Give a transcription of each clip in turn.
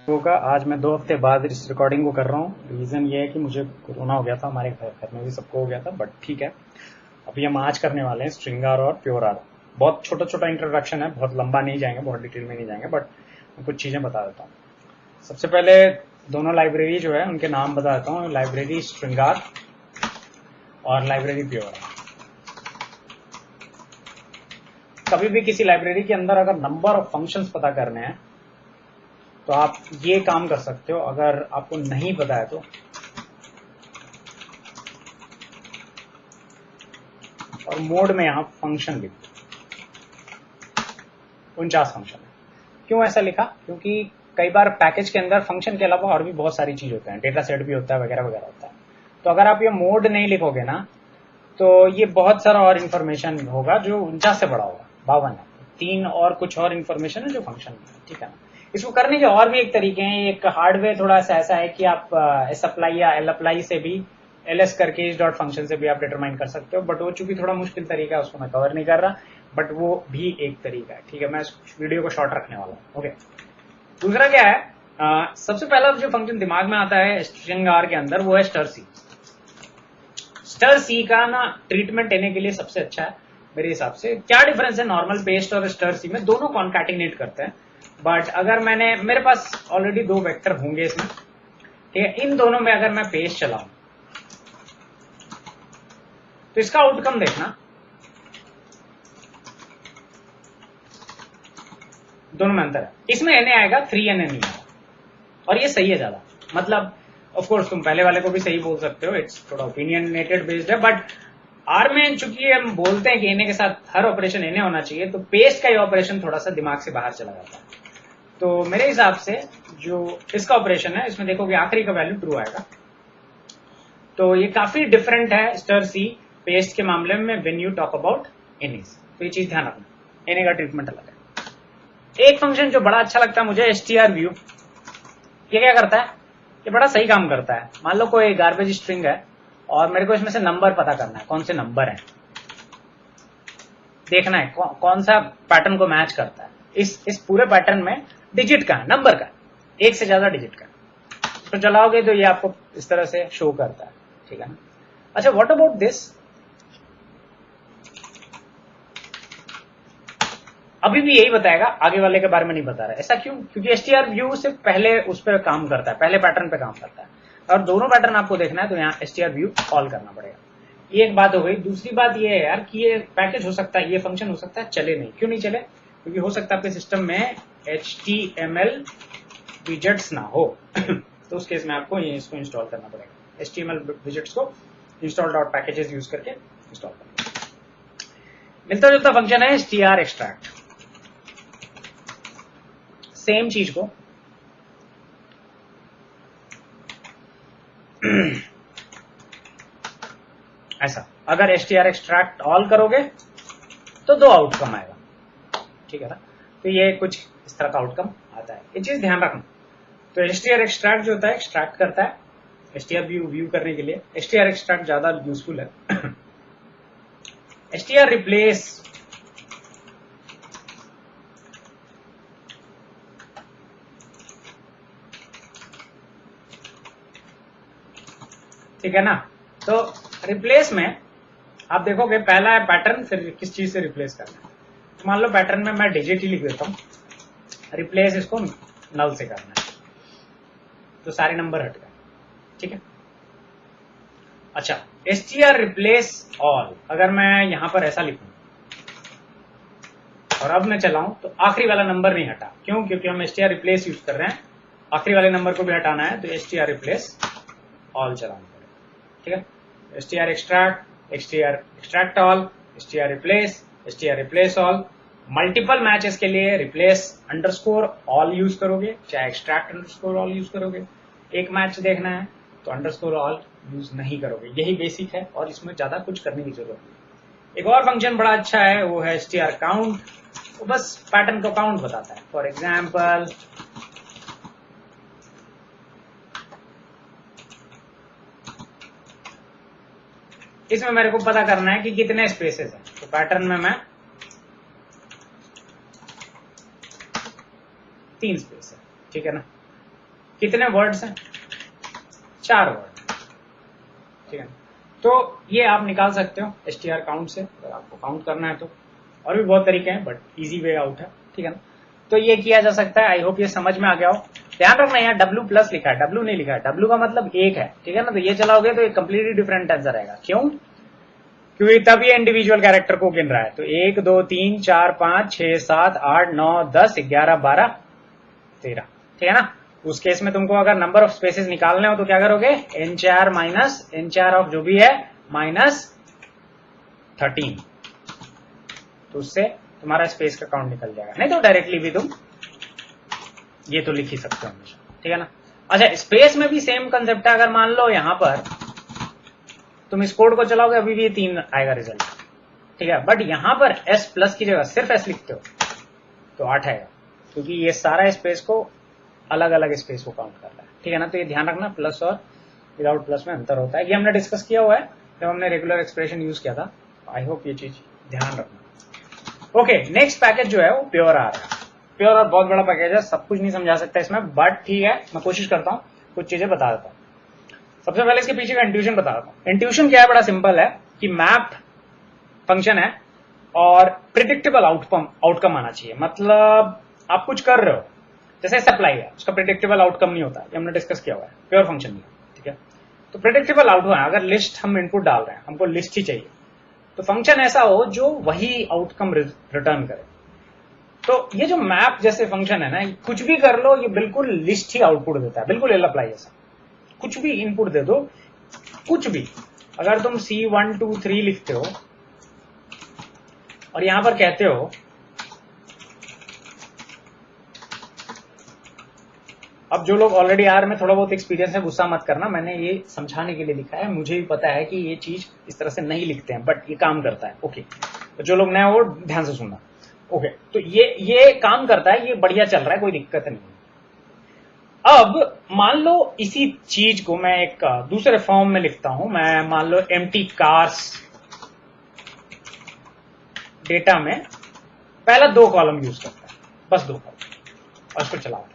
होगा। आज मैं 2 हफ्ते बाद इस रिकॉर्डिंग को कर रहा हूँ। रीज़न ये है कि मुझे कोरोना हो गया था, हमारे घर में भी सबको हो गया था, बट ठीक है। अभी हम आज करने वाले हैं स्ट्रिंग आर और प्योर आर। बहुत छोटा छोटा इंट्रोडक्शन है, बहुत लंबा नहीं जाएंगे, बहुत डिटेल में नहीं जाएंगे, बट मैं कुछ चीज़ें बता देता हूँ। सबसे पहले दोनों लाइब्रेरी जो है उनके नाम बता देता हूँ। लाइब्रेरी स्ट्रिंग आर और लाइब्रेरी प्योर आर। कभी भी किसी लाइब्रेरी के अंदर अगर नंबर ऑफ फंक्शंस पता करने हैं तो आप ये काम कर सकते हो। अगर आपको नहीं पता है तो और मोड में आप फंक्शन लिख दो। 49 फंक्शन है। क्यों ऐसा लिखा? क्योंकि कई बार पैकेज के अंदर फंक्शन के अलावा और भी बहुत सारी चीज होते हैं, डेटा सेट भी होता है, वगैरह वगैरह होता है। तो अगर आप ये मोड नहीं लिखोगे ना तो ये बहुत सारा और इन्फॉर्मेशन होगा जो 49 से बड़ा होगा। 52 है, 3 और कुछ और इन्फॉर्मेशन है जो फंक्शन में है, ठीक है ना। इसको करने के और भी एक तरीके हैं। एक हार्डवेयर थोड़ा सा ऐसा है कि आप एस अप्लाई या एल अप्लाई से भी ls करके इस डॉट फंक्शन से भी आप डिटरमाइन कर सकते हो, बट वो चूंकि थोड़ा मुश्किल तरीका है उसको मैं कवर नहीं कर रहा, बट वो भी एक तरीका है, ठीक है। मैं इस वीडियो को शॉर्ट रखने वाला हूँ। ओके, दूसरा क्या है, सबसे पहला जो फंक्शन दिमाग में आता है स्ट्रिंग आर के अंदर वो है स्टर सी। स्टर सी का ना ट्रीटमेंट लेने के लिए सबसे अच्छा है मेरे हिसाब से। क्या डिफरेंस है नॉर्मल पेस्ट और स्टर सी में? दोनों कॉन्कैटिनेट करते हैं, बट अगर मेरे पास ऑलरेडी 2 वेक्टर होंगे इसमें, ठीक है। इन दोनों में अगर मैं पेस्ट चलाऊं तो इसका आउटकम देखना, दोनों में अंतर है। इसमें एन आएगा, 3n नहीं आएगा, और ये सही है ज्यादा। मतलब ऑफ कोर्स तुम पहले वाले को भी सही बोल सकते हो, इट्स थोड़ा ओपिनियनेटेड बेस्ड है, बट आर में चूंकि हम बोलते हैं कि एनए के साथ हर ऑपरेशन एनए होना चाहिए, तो पेस्ट का ये ऑपरेशन थोड़ा सा दिमाग से बाहर चला जाता है। तो मेरे हिसाब से जो इसका ऑपरेशन है इसमें देखोगे आखिरी का वैल्यू ट्रू आएगा। तो ये काफी डिफरेंट है स्टर सी पेस्ट के मामले में when you talk about NS. तो ये चीज ध्यान रखना, एनए का ट्रीटमेंट अलग है। एक फंक्शन जो बड़ा अच्छा लगता है मुझे, str_view। ये क्या करता है? ये बड़ा सही काम करता है। मान लो कोई गार्बेज स्ट्रिंग है और मेरे को इसमें से नंबर पता करना है, कौन से नंबर है देखना है, कौन सा पैटर्न को मैच करता है। इस पूरे पैटर्न में डिजिट का है, नंबर का, एक से ज्यादा डिजिट का। तो चलाओगे तो ये आपको इस तरह से शो करता है, ठीक है ना। अच्छा, व्हाट अबाउट दिस? अभी भी यही बताएगा, आगे वाले के बारे में नहीं बता रहा है। ऐसा क्यों? क्योंकि str_view से पहले उस पर काम करता है, पहले पैटर्न पे काम करता है, और दोनों पैटर्न आपको देखना है तो यहाँ str_view कॉल करना पड़ेगा। ये एक बात हो गई। दूसरी बात ये है यार कि ये पैकेज हो सकता है, ये फंक्शन हो सकता है चले नहीं। क्यों नहीं चले? क्योंकि हो सकता है आपके सिस्टम में HTML विजेट्स ना हो तो उस केस में आपको ये इसको इंस्टॉल करना पड़ेगा। HTML विजेट्स को इंस्टॉल डॉट पैकेजेस यूज करके इंस्टॉल करना। मिलता जुलता फंक्शन है str extract। सेम चीज को ऐसा अगर str extract ऑल करोगे तो 2 आउटकम आएगा, ठीक है ना। तो ये कुछ इस तरह का आउटकम आता है, ये चीज ध्यान रखना। तो str extract जो होता है एक्सट्रैक्ट करता है, str_view व्यू करने के लिए str extract ज्यादा यूजफुल है। str replace ठीक है ना। तो रिप्लेस में आप देखोगे पहला है पैटर्न, फिर किस चीज से रिप्लेस करना है। तो मान लो पैटर्न में मैं डिजिट ही लिख देता हूं, रिप्लेस इसको नल से करना है, तो सारे नंबर हट गए, ठीक है। अच्छा, str रिप्लेस ऑल अगर मैं यहां पर ऐसा लिखूं और अब मैं चलाऊं तो आखिरी वाला नंबर नहीं हटा। क्यों? क्योंकि हम str रिप्लेस यूज कर रहे हैं, आखिरी वाले नंबर को भी हटाना है, तो str रिप्लेस ऑल चलाना पड़ेगा, ठीक है। str extract all, str replace all। Multiple matches के लिए रिप्लेस अंडरस्कोर ऑल यूज करोगे, चाहे एक्सट्रैक्ट अंडरस्कोर ऑल यूज करोगे। एक मैच देखना है तो अंडरस्कोर ऑल यूज नहीं करोगे। यही बेसिक है और इसमें ज्यादा कुछ करने की जरूरत नहीं। एक और फंक्शन बड़ा अच्छा है, वो है str count। वो बस पैटर्न को काउंट बताता है। फॉर एग्जाम्पल इसमें मेरे को पता करना है कि कितने स्पेसेस हैं, तो पैटर्न में मैं 3 स्पेस है, ठीक है ना। कितने वर्ड्स हैं? 4 वर्ड, ठीक है। तो ये आप निकाल सकते हो str काउंट से, अगर आपको काउंट करना है तो। और भी बहुत तरीके हैं, बट इजी वे आउट है, ठीक है ना। तो ये किया जा सकता है। आई होप ये समझ में आ गया हो। ध्यान रखना यहाँ W प्लस लिखा है, W नहीं लिखा है। W का मतलब 1 है, ठीक है ना। तो ये चलाओगे तो एक कंप्लीटली डिफरेंट आंसर आएगा। क्यों? क्योंकि तब ये इंडिविजुअल कैरेक्टर को गिन रहा है। तो 1 2 3 4 5 6 7 8 9 10 11 12 13, ठीक है ना। उस केस में तुमको अगर नंबर ऑफ स्पेसेस निकालने हो तो क्या करोगे? n4 माइनस n4 ऑफ जो भी है माइनस 13, तो उससे तुम्हारा स्पेस का काउंट निकल जाएगा। नहीं तो डायरेक्टली भी तुम ये तो लिख ही सकते हो हमेशा, ठीक है ना। अच्छा, स्पेस में भी सेम कंसेप्ट है। अगर मान लो यहां पर तुम इस कोड को चलाओगे, अभी भी 3 आएगा रिजल्ट, ठीक है। बट यहां पर s प्लस की जगह सिर्फ s लिखते हो तो 8 आएगा, क्योंकि ये सारा स्पेस को अलग अलग स्पेस को काउंट कर रहा है, ठीक है ना। तो ये ध्यान रखना, प्लस और विदाउट प्लस में अंतर होता है। ये हमने डिस्कस किया हुआ है जब हमने रेगुलर एक्सप्रेशन यूज किया था। आई होप ये चीज ध्यान रखना। ओके, नेक्स्ट पैकेज जो है वो प्योर आर है। प्योर आर बहुत बड़ा पैकेज है, सब कुछ नहीं समझा सकता इसमें, बट ठीक है, मैं कोशिश करता हूँ, कुछ चीजें बता देता हूँ। सबसे पहले इसके पीछे का इंट्यूशन बता देता हूँ। इंट्यूशन क्या है? बड़ा सिंपल है कि मैप फंक्शन है और प्रिडिक्टेबल आउटकम आना चाहिए। मतलब आप कुछ कर रहे हो, जैसे सप्लाई है, उसका प्रिडिक्टेबल आउटकम नहीं होता, ये हमने डिस्कस किया हुआ है, प्योर फंक्शन नहीं, ठीक है। तो प्रिडिक्टेबल आउटकम है, अगर लिस्ट हम इनपुट डाल रहे हैं, हमको लिस्ट ही चाहिए, तो फंक्शन ऐसा हो जो वही आउटकम रिटर्न करे। तो ये जो मैप जैसे फंक्शन है ना, कुछ भी कर लो, ये बिल्कुल लिस्ट ही आउटपुट देता है, बिल्कुल एल अप्लाई जैसा। कुछ भी इनपुट दे दो, कुछ भी। अगर तुम C1 2 3 लिखते हो और यहां पर कहते हो अब जो लोग ऑलरेडी आर में थोड़ा बहुत एक्सपीरियंस है, गुस्सा मत करना, मैंने ये समझाने के लिए लिखा है। मुझे भी पता है कि ये चीज इस तरह से नहीं लिखते हैं, बट ये काम करता है। ओके, तो जो लोग नए हो ध्यान से सुनना। ओके, तो ये काम करता है, ये बढ़िया चल रहा है, कोई दिक्कत नहीं। अब मान लो इसी चीज को मैं एक दूसरे फॉर्म में लिखता हूं। मैं मान लो एम्प्टी कार्स डेटा में पहला 2 कॉलम यूज करता है, बस 2 कॉलम, और इसको चलाता है।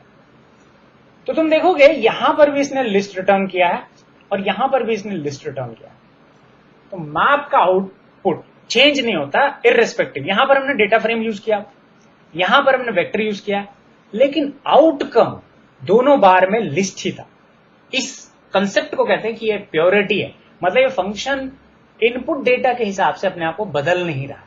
तो तुम देखोगे यहां पर भी इसने लिस्ट रिटर्न किया है और यहां पर भी इसने लिस्ट रिटर्न किया है। तो मैप का आउटपुट चेंज नहीं होता इररिस्पेक्टिव। यहां पर हमने डेटा फ्रेम यूज किया, यहां पर हमने वेक्टर यूज किया, लेकिन आउटकम दोनों बार में लिस्ट ही था। इस कंसेप्ट को कहते हैं कि ये प्योरिटी है। मतलब ये फंक्शन इनपुट डेटा के हिसाब से अपने आप को बदल नहीं रहा है।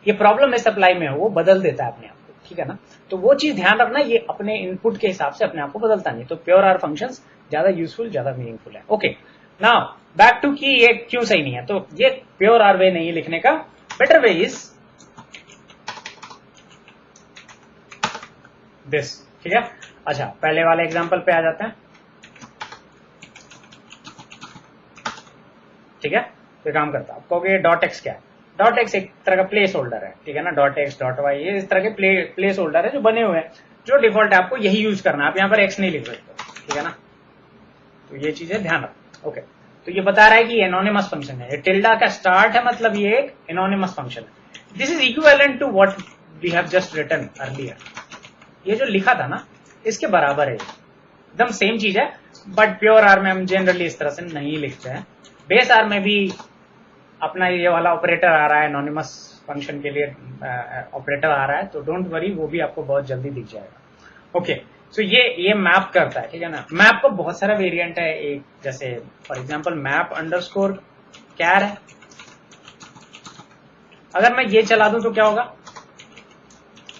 ये प्रॉब्लम इस अप्लाई में है, वो बदल देता है अपने आप को, ठीक है ना। तो वो चीज ध्यान रखना, ये अपने इनपुट के हिसाब से अपने आप को बदलता नहीं। तो प्योर आर फंक्शंस ज्यादा यूजफुल, ज्यादा मीनिंगफुल है। ओके, नाउ बैक टू कि ये क्यों सही नहीं है। तो ये प्योर आर वे नहीं है लिखने का। बेटर वे इज दिस, ठीक है। अच्छा, पहले वाले एग्जांपल पे आ जाते हैं, ठीक है। तो काम करता है, आप कहोगे डॉट एक्स क्या है? डॉट एक्स एक तरह का प्लेस होल्डर है, ठीक है ना। डॉट एक्स डॉट वाई ये इस तरह के प्लेस होल्डर है जो बने हुए हैं, जो डिफॉल्ट है, आपको यही यूज करना है। आप यहाँ पर एक्स नहीं लिख सकते, ठीक है ना। तो ये चीजें ध्यान रखो। ओके, तो ये बता रहा है कि एनोनिमस फंक्शन है। टिल्डा का स्टार्ट है, मतलब ये एक एनोनिमस फंक्शन है। This is equivalent to what we have just written earlier. ये जो लिखा था ना, इसके बराबर है, एकदम सेम चीज है। बट प्योर आर में हम जनरली इस तरह से नहीं लिखते हैं। बेस आर में भी अपना ये वाला ऑपरेटर आ रहा है, एनोनिमस फंक्शन के लिए ऑपरेटर आ रहा है, तो डोंट वरी, वो भी आपको बहुत जल्दी दिख जाएगा। ओके, सो ये मैप करता है, ठीक है ना। मैप का बहुत सारा वेरिएंट है। एक जैसे फॉर एग्जांपल मैप अंडरस्कोर कैर है। अगर मैं ये चला दूं तो क्या होगा?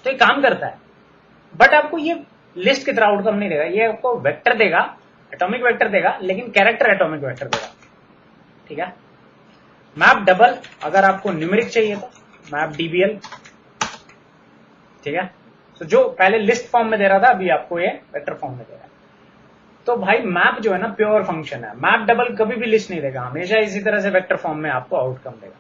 तो ये काम करता है, बट आपको ये लिस्ट की तरह आउटकम नहीं देगा। ये आपको वेक्टर देगा, एटॉमिक वेक्टर देगा, लेकिन कैरेक्टर एटॉमिक वेक्टर देगा, ठीक है। मैप डबल, अगर आपको न्यूमेरिक चाहिए तो मैप डीबीएल, ठीक है। तो जो पहले लिस्ट फॉर्म में दे रहा था, अभी आपको ये वेक्टर फॉर्म में दे रहा है। तो भाई मैप जो है ना, प्योर फंक्शन है। मैप डबल कभी भी लिस्ट नहीं देगा, हमेशा इसी तरह से वेक्टर फॉर्म में आपको आउटकम देगा।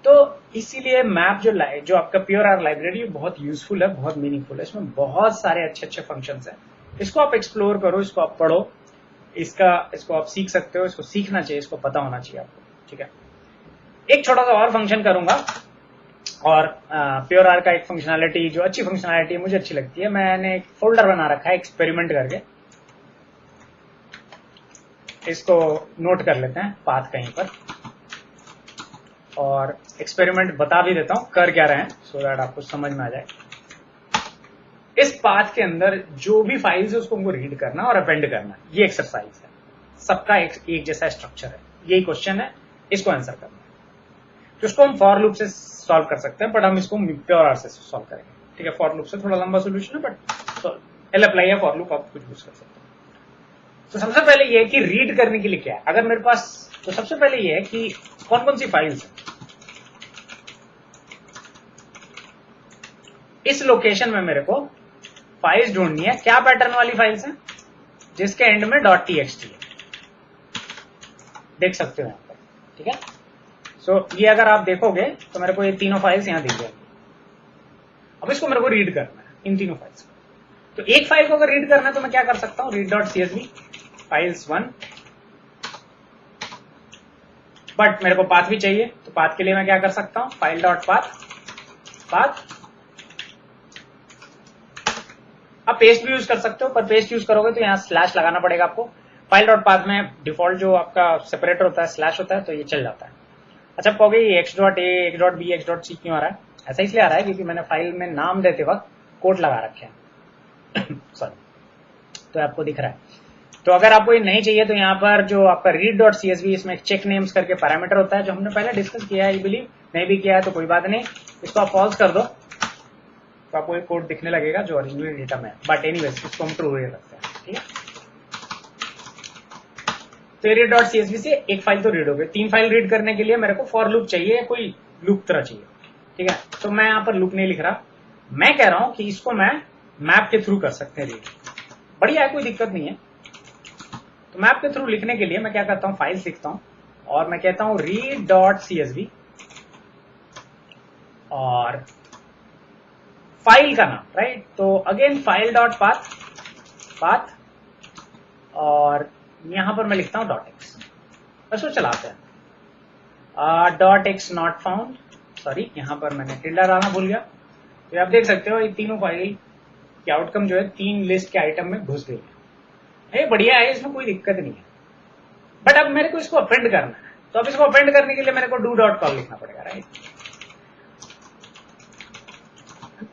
तो इसीलिए मैप जो आपका प्योर आर लाइब्रेरी बहुत यूजफुल है, बहुत मीनिंगफुल है। इसमें बहुत सारे अच्छे अच्छे फंक्शंस हैं। इसको आप एक्सप्लोर करो, इसको आप पढ़ो, इसको आप सीख सकते हो। इसको सीखना चाहिए, इसको पता होना चाहिए आपको, ठीक है। एक छोटा सा और फंक्शन करूंगा, और प्योर आर का एक फंक्शनैलिटी जो अच्छी फंक्शनैलिटी मुझे अच्छी लगती है, मैंने एक फोल्डर बना रखा है एक्सपेरिमेंट करके। इसको नोट कर लेते हैं पाथ कहीं पर, और एक्सपेरिमेंट बता भी देता हूं कर क्या रहे हैं सो दैट आपको समझ में आ जाए। इस पाथ के अंदर जो भी फाइल्स है उसको हमको रीड करना और अपेंड करना, ये एक्सरसाइज है। सबका एक जैसा स्ट्रक्चर है, यही क्वेश्चन है, इसको आंसर करना है। तो इसको हम फॉर लूप से सॉल्व कर सकते हैं, बट हम इसको प्योर आर से सॉल्व करेंगे। ठीक है, फॉर लूप से थोड़ा लंबा सोल्यूशन है, बट एल अप्लाई है फॉर लूप, आप कुछ यूज कर सकते हैं। तो सबसे पहले ये है कि रीड करने के लिए क्या है, अगर मेरे पास, तो सबसे पहले ये है कि कौन कौन सी फाइल्स है इस लोकेशन में। मेरे को फाइल्स ढूंढनी है, क्या पैटर्न वाली फाइल्स हैं जिसके एंड में .txt है, देख सकते हो यहां पर। ठीक है, सो ये अगर आप देखोगे तो मेरे को ये तीनों फाइल्स यहां दिख जाएंगी। अब इसको मेरे को रीड करना है, इन तीनों फाइल्स को। तो एक फाइल को अगर रीड करना है तो मैं क्या कर सकता हूं, read.csv फाइल्स 1, बट मेरे को पाथ भी चाहिए, तो पाथ के लिए मैं क्या कर सकता हूं, file.path। आप पेस्ट भी यूज कर सकते हो, पर पेस्ट यूज करोगे तो यहाँ स्लैश लगाना पड़ेगा आपको। file.path में डिफॉल्ट जो आपका सेपरेटर होता है स्लैश होता है, तो ये चल जाता है। अच्छा, आप कहोगे ये x.a, x.b, x.c क्यों आ रहा है? ऐसा इसलिए आ रहा है क्योंकि मैंने फाइल में नाम देते वक्त कोट लगा रखे हैं सॉरी, तो आपको दिख रहा है। तो अगर आपको ये नहीं चाहिए तो यहाँ पर जो आपका read.csv, इसमें चेक नेम्स करके पैरामीटर होता है, जो हमने पहले डिस्कस किया है, आई बिलीव। नहीं भी किया है तो कोई बात नहीं, इसको आप फॉल्स कर दो तो आपको एक कोड दिखने लगेगा जो ओरिजिनल डेटा में है, बट एनीवेज इसको हम ट्रू रखते हैं। ठीक है, तो read.csv से एक फाइल तो रीड हो गई। 3 फाइल रीड करने के लिए मेरे को फॉर लूप चाहिए या कोई लूप तरह चाहिए। ठीक है, तो मैं यहाँ पर लूप नहीं लिख रहा, मैं कह रहा हूं कि इसको मैं मैप के थ्रू कर सकते हैं रीड। बढ़िया है, कोई दिक्कत नहीं है। तो मैप के थ्रू लिखने के लिए मैं क्या करता हूं, फाइल्स लिखता हूं और मैं कहता हूं read.csv और फाइल का नाम, राइट। तो अगेन file.path और यहां पर मैं लिखता हूं .x। इसको चलाते हैं। .x नॉट फाउंड, सॉरी यहां पर मैंने टिल्डा डालना भूल गया। तो आप देख सकते हो ये तीनों फाइल के आउटकम जो है 3 लिस्ट के आइटम में घुस गई है। ये बढ़िया है, इसमें कोई दिक्कत नहीं है। बट अब मेरे को इसको अपेंड करना है, तो अब इसको अपेंड करने के लिए मेरे को do.call लिखना पड़ेगा, राइट।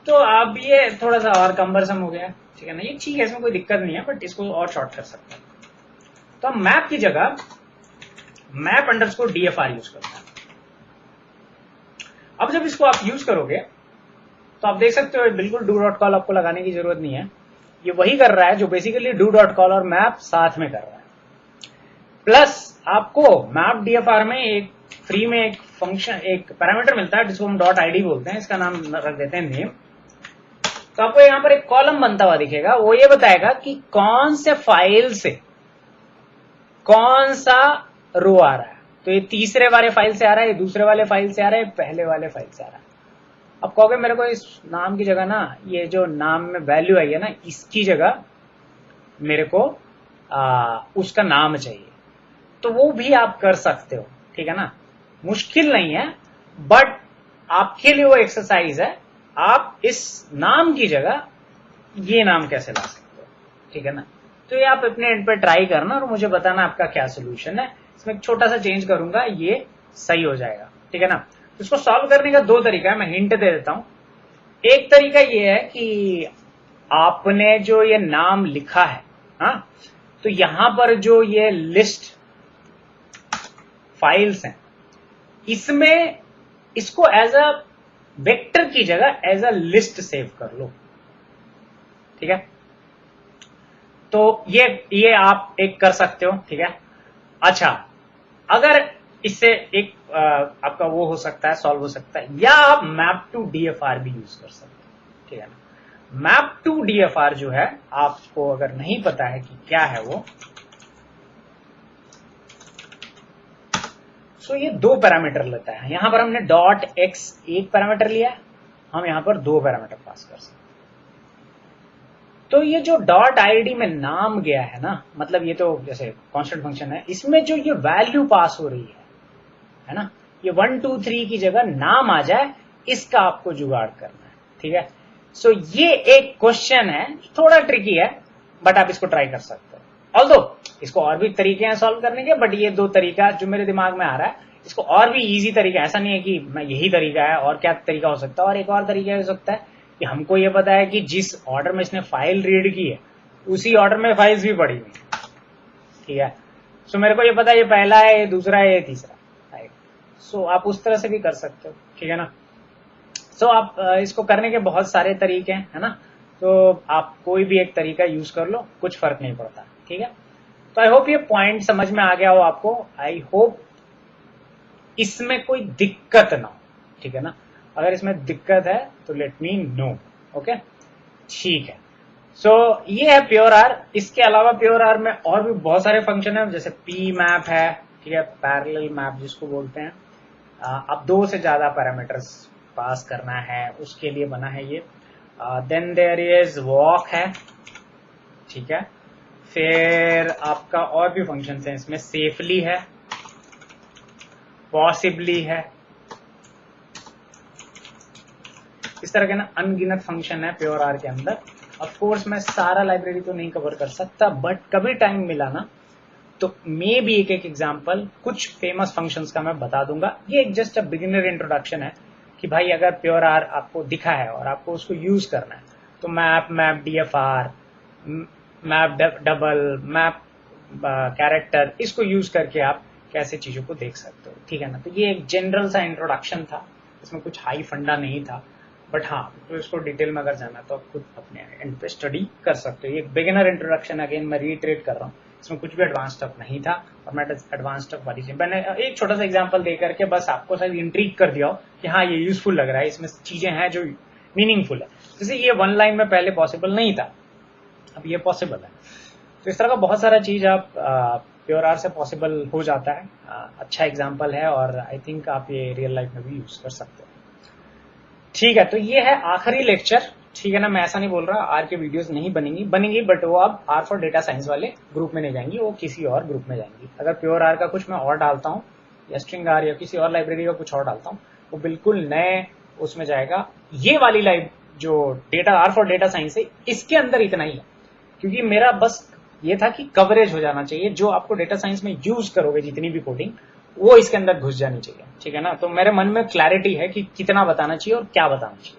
तो अब ये थोड़ा सा और कम्बरसम हो गया, ठीक है ना। ये ठीक है, इसमें कोई दिक्कत नहीं है, बट इसको और शॉर्ट कर सकते हैं। तो हम मैप की जगह map_dfr यूज करते हैं। अब जब इसको आप यूज करोगे तो आप देख सकते हो बिल्कुल do.call आपको लगाने की जरूरत नहीं है। ये वही कर रहा है जो बेसिकली do.call और मैप साथ में कर रहा है। प्लस आपको map_dfr में एक फ्री में एक फंक्शन, एक पैरामीटर मिलता है जिसको हम .id बोलते हैं, इसका नाम रख देते हैं नेम। तो आपको यहां पर एक कॉलम बनता हुआ दिखेगा, वो ये बताएगा कि कौन से फाइल से कौन सा रो आ रहा है। तो ये तीसरे वाले फाइल से आ रहा है, ये दूसरे वाले फाइल से आ रहा है, पहले वाले फाइल से आ रहा है। अब कहोगे मेरे को इस नाम की जगह ना, ये जो नाम में वैल्यू आई है ना, इसकी जगह मेरे को उसका नाम चाहिए, तो वो भी आप कर सकते हो, ठीक है ना। मुश्किल नहीं है, बट आपके लिए वो एक्सरसाइज है। आप इस नाम की जगह ये नाम कैसे ला सकते हो, ठीक है ना। तो ये आप अपने एंड पे ट्राई करना और मुझे बताना आपका क्या सोल्यूशन है। इसमें एक छोटा सा चेंज करूंगा, ये सही हो जाएगा, ठीक है ना। इसको सॉल्व करने का 2 तरीका है, मैं हिंट दे देता हूं। एक तरीका ये है कि आपने जो ये नाम लिखा है, हाँ, तो यहां पर जो ये लिस्ट फाइल्स हैं, इसमें इसको एज अ वेक्टर की जगह एज अ लिस्ट सेव कर लो, ठीक है। तो ये आप एक कर सकते हो, ठीक है। अच्छा, अगर इससे एक आपका वो हो सकता है, सॉल्व हो सकता है, या आप map_dfr भी यूज कर सकते हो, ठीक है ना। map_dfr जो है, आपको अगर नहीं पता है कि क्या है वो, तो ये 2 पैरामीटर लेता है। यहां पर हमने .x एक पैरामीटर लिया, हम यहां पर 2 पैरामीटर पास कर सकते हैं। तो ये जो .id में नाम गया है ना, मतलब ये तो जैसे कांस्टेंट फंक्शन है, इसमें जो ये वैल्यू पास हो रही है ना, ये 1 2 3 की जगह नाम आ जाए, इसका आपको जुगाड़ करना है, ठीक है। सो ये एक क्वेश्चन है, थोड़ा ट्रिकी है, बट आप इसको ट्राई कर सकते हो। ऑल्दो इसको और भी तरीके हैं सॉल्व करने के, बट ये 2 तरीका जो मेरे दिमाग में आ रहा है, इसको और भी इजी तरीका, ऐसा नहीं है कि मैं यही तरीका है और क्या तरीका हो सकता है। और एक और तरीका हो सकता है कि हमको ये पता है कि जिस ऑर्डर में इसने फाइल रीड की है उसी ऑर्डर में फाइल्स भी पड़ी हुई, ठीक है। सो मेरे को ये पता है ये पहला है, ये दूसरा है, ये तीसरा, राइट। सो आप उस तरह से भी कर सकते हो, ठीक है ना। सो आप इसको करने के बहुत सारे तरीके हैं, है ना। तो आप कोई भी एक तरीका यूज कर लो, कुछ फर्क नहीं पड़ता, ठीक है। तो आई होप ये पॉइंट समझ में आ गया हो आपको। आई होप इसमें कोई दिक्कत ना हो, ठीक है ना। अगर इसमें दिक्कत है तो लेट मी नो, ओके, ठीक है। सो ये है प्योर आर। इसके अलावा प्योर आर में और भी बहुत सारे फंक्शन है, जैसे पी मैप है, ठीक है, पैरेलल मैप जिसको बोलते हैं। अब 2 से ज्यादा पैरामीटर्स पास करना है उसके लिए बना है ये। देन देयर इज वॉक है, ठीक है। फिर आपका और भी फंक्शन है इसमें, सेफली है, पॉसिबली है, इस तरह के ना अनगिनत फंक्शन है प्योर आर के अंदर। ऑफ कोर्स मैं सारा लाइब्रेरी तो नहीं कवर कर सकता, बट कभी टाइम मिला ना तो मे भी एक एग्जांपल कुछ फेमस फंक्शंस का मैं बता दूंगा। ये एक जस्ट अ बिगिनर इंट्रोडक्शन है कि भाई अगर प्योर आर आपको दिखा है और आपको उसको यूज करना है तो map DFR, map double, map character, इसको यूज करके आप कैसे चीजों को देख सकते हो, ठीक है ना। तो ये एक जनरल सा इंट्रोडक्शन था, इसमें कुछ हाई फंडा नहीं था, बट हाँ तो इसको डिटेल में अगर जाना तो आप खुद अपने एंड पे स्टडी कर सकते हो। ये बिगिनर इंट्रोडक्शन, अगेन मैं रीट्रेट कर रहा हूँ, इसमें कुछ भी एडवांस स्टफ नहीं था और मैं एडवांस स्टफ वाली चीज मैंने एक छोटा सा एग्जांपल दे करके बस आपको शायद इंट्रीग कर दिया हो कि हाँ ये यूजफुल लग रहा है, इसमें चीजें हैं जो मीनिंगफुल है। जैसे ये 1 लाइन में पहले पॉसिबल नहीं था, अब ये पॉसिबल है। तो इस तरह का बहुत सारा चीज आप प्योर आर से पॉसिबल हो जाता है। अच्छा एग्जाम्पल है और आई थिंक आप ये रियल लाइफ में भी यूज कर सकते हो, ठीक है। तो ये है आखिरी लेक्चर, ठीक है ना। मैं ऐसा नहीं बोल रहा आर के वीडियोस नहीं बनेंगी, बट वो अब आर फॉर डेटा साइंस वाले ग्रुप में नहीं जाएंगी, वो किसी और ग्रुप में जाएंगी। अगर प्योर आर का कुछ मैं और डालता हूँ या स्ट्रिंग आर या किसी और लाइब्रेरी का कुछ और डालता हूँ, वो बिल्कुल नए उसमें जाएगा। ये वाली लाइव जो data R for data science है, इसके अंदर इतना ही है, क्योंकि मेरा बस ये था कि कवरेज हो जाना चाहिए, जो आपको डेटा साइंस में यूज करोगे जितनी भी कोडिंग वो इसके अंदर घुस जानी चाहिए, ठीक है ना। तो मेरे मन में क्लैरिटी है कि कितना बताना चाहिए और क्या बताना चाहिए।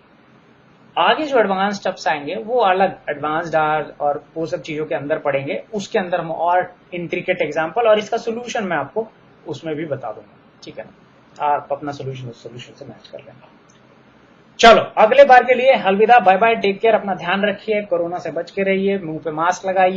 आगे जो एडवांस स्टेप्स आएंगे वो अलग एडवांस्ड आर और वो सब चीजों के अंदर पढ़ेंगे, उसके अंदर हम और इंट्रिकेट एग्जांपल और इसका सोल्यूशन मैं आपको उसमें भी बता दूंगा, ठीक है ना। आप अपना सोल्यूशन उस सोल्यूशन से मैच कर लेंगे। चलो अगले बार के लिए अलविदा, बाय बाय, टेक केयर, अपना ध्यान रखिए, कोरोना से बच के रहिए, मुंह पे मास्क लगाइए।